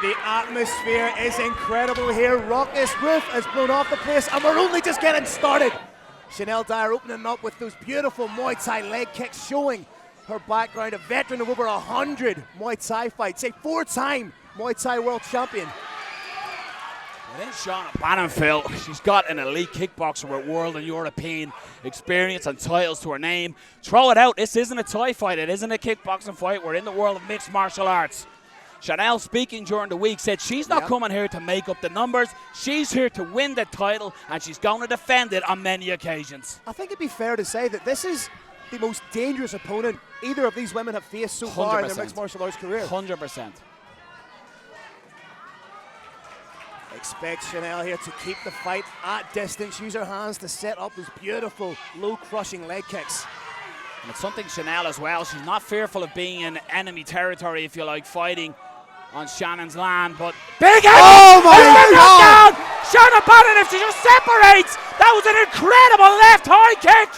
The atmosphere is incredible here. Raucous roof has blown off the place, and we're only just getting started. Shanelle Dyer opening up with those beautiful Muay Thai leg kicks, showing her background. A veteran of over 100 Muay Thai fights, a 4-time Muay Thai world champion. And then Shauna Bannon, Phil, she's got an elite kickboxer with world and European experience and titles to her name. Throw it out. This isn't a Thai fight. It isn't a kickboxing fight. We're in the world of mixed martial arts. Shanelle, speaking during the week, said she's not coming here to make up the numbers. She's here to win the title, and she's going to defend it on many occasions. I think it'd be fair to say that this is the most dangerous opponent either of these women have faced so far in their mixed martial arts career. 100%. Expect Shanelle here to keep the fight at distance, use her hands to set up those beautiful, low-crushing leg kicks. And it's something Shanelle as well. She's not fearful of being in enemy territory, if you like, fighting on Shannon's land, but big hit! Oh my God! Shauna Bannon, if she just separates, that was an incredible left high kick,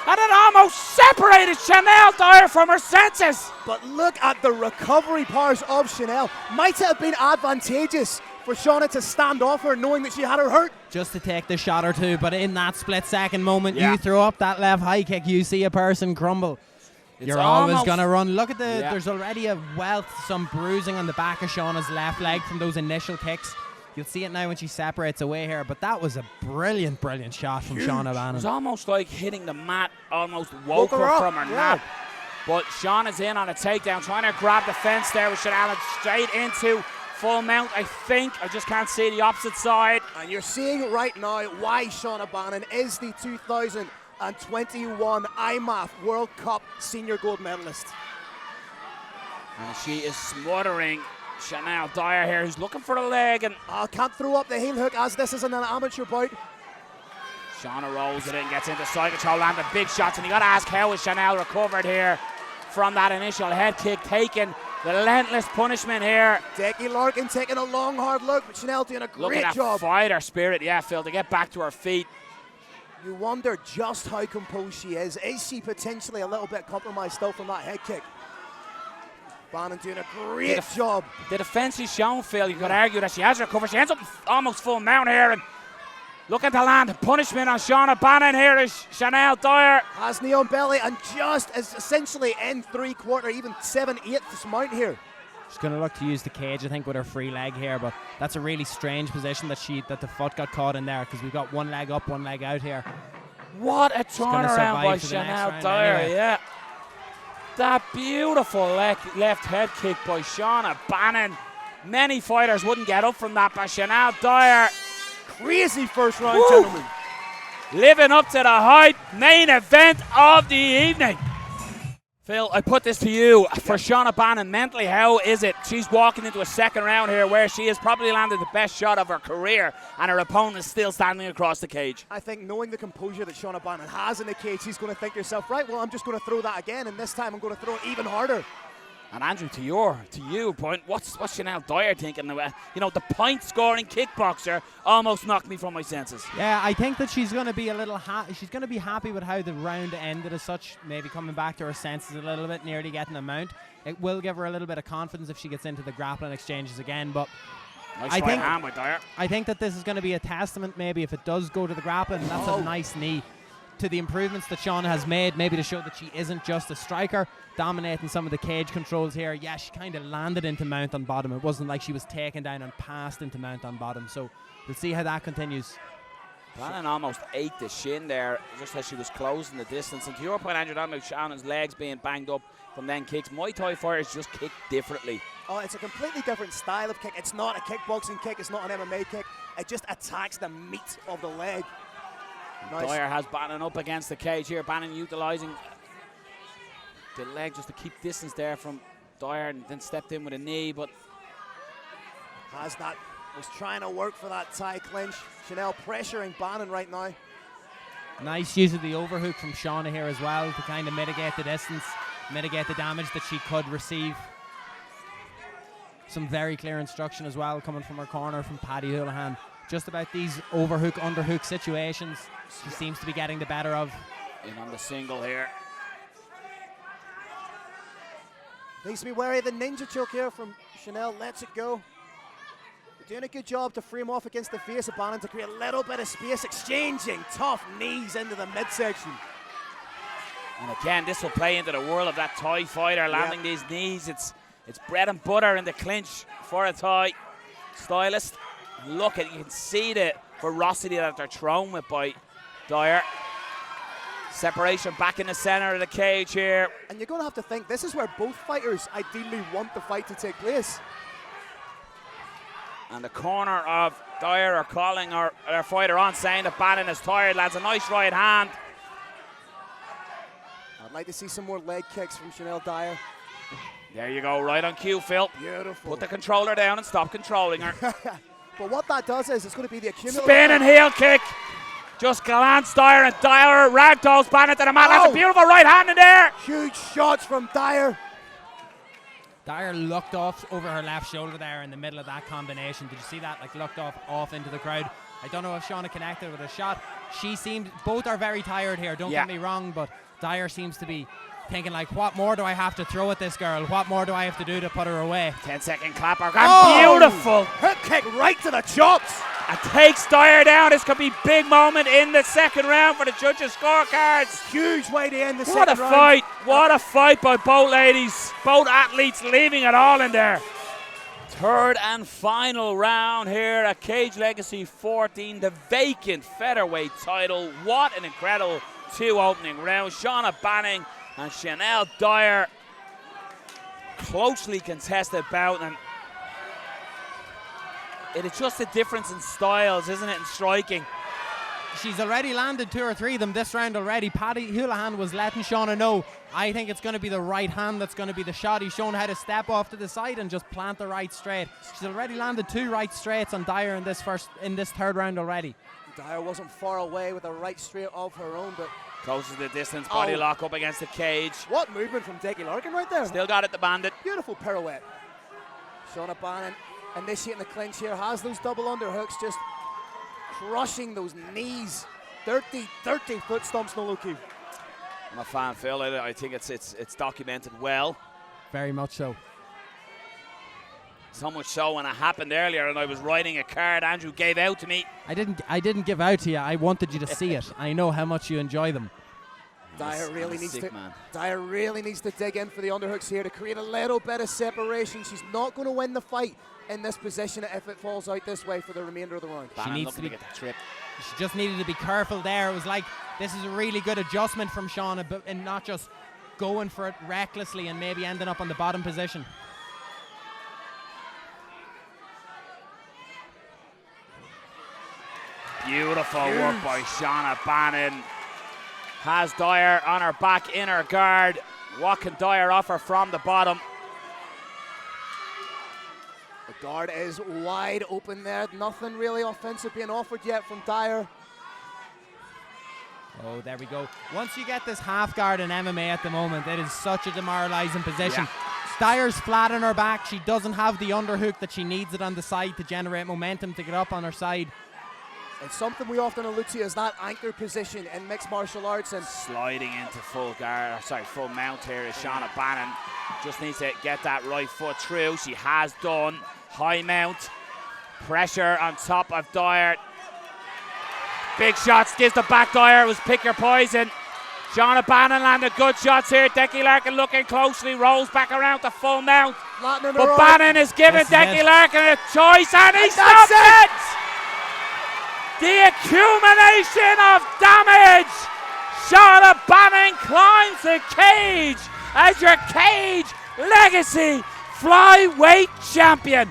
and it almost separated Shanelle Dyer from her senses. But look at the recovery powers of Shanelle. Might it have been advantageous for Shauna to stand off her, knowing that she had her hurt? Just to take the shot or two, but in that split-second moment, you throw up that left high kick, you see a person crumble. You're always going to run. Look at there's already a some bruising on the back of Shauna's left leg from those initial kicks. You'll see it now when she separates away here, but that was a brilliant, brilliant shot from Shauna Bannon. It was almost like hitting the mat, almost woke her from her nap. But Shauna's in on a takedown, trying to grab the fence there with Shanelle straight into full mount, I think. I just can't see the opposite side. And you're seeing right now why Shauna Bannon is the 2021 IMAF World Cup Senior Gold Medalist. And she is smothering Shanelle Dyer here, who's looking for the leg, and can't throw up the heel hook as this is an amateur bout. Shauna rolls it in, gets into side control, landing big shots, and you got to ask how is Shanelle recovered here from that initial head kick, taking relentless punishment here. Decky Larkin taking a long, hard look, but Shanelle doing a great job. Fighter spirit, Phil, to get back to her feet. You wonder just how composed she is. Is she potentially a little bit compromised still from that head kick? Bannon doing a great job. The defense she's shown, Phil, you could argue that she has recovered. She ends up almost full mount here, and looking to land punishment on Shauna Bannon here is Shanelle Dyer. Has knee on belly and just is essentially in 3/4, even 7/8 mount here. She's going to look to use the cage, I think, with her free leg here, but that's a really strange position that the foot got caught in there, because we've got one leg up, one leg out here. What a turnaround by Shanelle Dyer, that beautiful left head kick by Shauna Bannon. Many fighters wouldn't get up from that, but Shanelle Dyer, Crazy first round, gentlemen. living up to the hype. Main event of the evening. Phil, I put this to you. For Shauna Bannon, mentally, how is it? She's walking into a second round here where she has probably landed the best shot of her career, and her opponent is still standing across the cage. I think knowing the composure that Shauna Bannon has in the cage, she's going to think to herself, right, well, I'm just going to throw that again, and this time I'm going to throw it even harder. And Andrew, to you point, what's Shanelle Dyer thinking? You know, the point-scoring kickboxer almost knocked me from my senses. Yeah, I think that she's going to be she's going to be happy with how the round ended as such, maybe coming back to her senses a little bit, nearly getting a mount. It will give her a little bit of confidence if she gets into the grappling exchanges again, but Nice right hand by Dyer. I think that this is going to be a testament, maybe, if it does go to the grappling. That's a nice knee to the improvements that Shauna has made, maybe to show that she isn't just a striker, dominating some of the cage controls here. Yeah, she kind of landed into mount on bottom. It wasn't like she was taken down and passed into mount on bottom. So we'll see how that continues. Bannon almost ate the shin there, just as she was closing the distance. And to your point, Andrew, about Shauna's legs being banged up from then kicks, Muay Thai fighters just kick differently. Oh, it's a completely different style of kick. It's not a kickboxing kick. It's not an MMA kick. It just attacks the meat of the leg. Nice. Dyer has Bannon up against the cage here. Bannon utilising the leg just to keep distance there from Dyer, and then stepped in with a knee, but was trying to work for that tie clinch. Shanelle pressuring Bannon right now. Nice use of the overhook from Shauna here as well to kind of mitigate the distance, mitigate the damage that she could receive. Some very clear instruction as well coming from her corner from Paddy Holohan. Just about these overhook, underhook situations, she seems to be getting the better of. In on the single here. Needs to be wary of the ninja choke here from Shanelle. Lets it go. Doing a good job to frame off against the face of Bannon to create a little bit of space, exchanging tough knees into the midsection. And again, this will play into the world of that Thai fighter, landing these knees. It's bread and butter in the clinch for a Thai stylist. Look at, you can see the ferocity that they're thrown with by Dyer. Separation back in the center of the cage here. And you're going to have to think, this is where both fighters ideally want the fight to take place. And the corner of Dyer are calling their fighter on, saying that Bannon is tired. Lads, a nice right hand. I'd like to see some more leg kicks from Shanelle Dyer. There you go, right on cue, Phil. Beautiful. Put the controller down and stop controlling her. But what that does is it's going to be the accumulative. Spin and heel kick. Just glanced Dyer, and Dyer ragdolls Bannon to the mat. That's a beautiful right hand in there. Huge shots from Dyer. Dyer looked off over her left shoulder there in the middle of that combination. Did you see that? Like, looked off into the crowd. I don't know if Shauna connected with a shot. She seemed, both are very tired here, don't get me wrong, but Dyer seems to be thinking, like, what more do I have to throw at this girl? What more do I have to do to put her away? 10-second clapper. Beautiful. Hook kick right to the chops. And takes Dyer down. This could be big moment in the second round for the judges' scorecards. Huge way to end the second round. What a fight. What a fight by both ladies. Both athletes leaving it all in there. Third and final round here at Cage Legacy 14, the vacant featherweight title. What an incredible two opening rounds. Shauna Bannon and Shanelle Dyer, closely contested bout, and it is just a difference in styles, isn't it, in striking. She's already landed 2 or 3 of them this round already. Paddy Holohan was letting Shauna know, I think it's going to be the right hand that's going to be the shot. He's shown how to step off to the side and just plant the right straight. She's already landed 2 right straights on Dyer in this third round already. Dyer wasn't far away with a right straight of her own, but closes the distance, body lock up against the cage. What movement from Dickie Larkin right there. Still got it, the bandit. Beautiful pirouette. Shauna Bannon initiating the clinch here, has those double underhooks, just crushing those knees. 30 foot stomps, no low key. I'm a fan, Phil. I think it's documented well. Very much so. So much so when it happened earlier and I was writing a card Andrew gave out to me. I didn't give out to you. I wanted you to see it. I know how much you enjoy them. Dyer really needs to dig in for the underhooks here to create a little bit of separation. She's not going to win the fight in this position if it falls out this way for the remainder of the round. She needs to get that trip. She just needed to be careful there. It was like, this is a really good adjustment from Shauna, and not just going for it recklessly and maybe ending up on the bottom position. Beautiful work by Shauna Bannon. Has Dyer on her back in her guard. What can Dyer offer from the bottom? The guard is wide open there. Nothing really offensive being offered yet from Dyer. Oh, there we go. Once you get this half guard in MMA at the moment, it is such a demoralizing position. Yeah. Dyer's flat on her back. She doesn't have the underhook that she needs it on the side to generate momentum to get up on her side. It's something we often allude to as that anchor position in mixed martial arts. And sliding into full mount here is Shauna Bannon. Just needs to get that right foot through. She has done. High mount. Pressure on top of Dyer. Big shots, gives the back. Dyer was pick your poison. Shauna Bannon landed good shots here. Decky Larkin looking closely, rolls back around to full mount. But Bannon is giving Decky Larkin a choice, and he stops it! The accumulation of damage. Shauna Bannon climbs the cage as your cage legacy flyweight champion.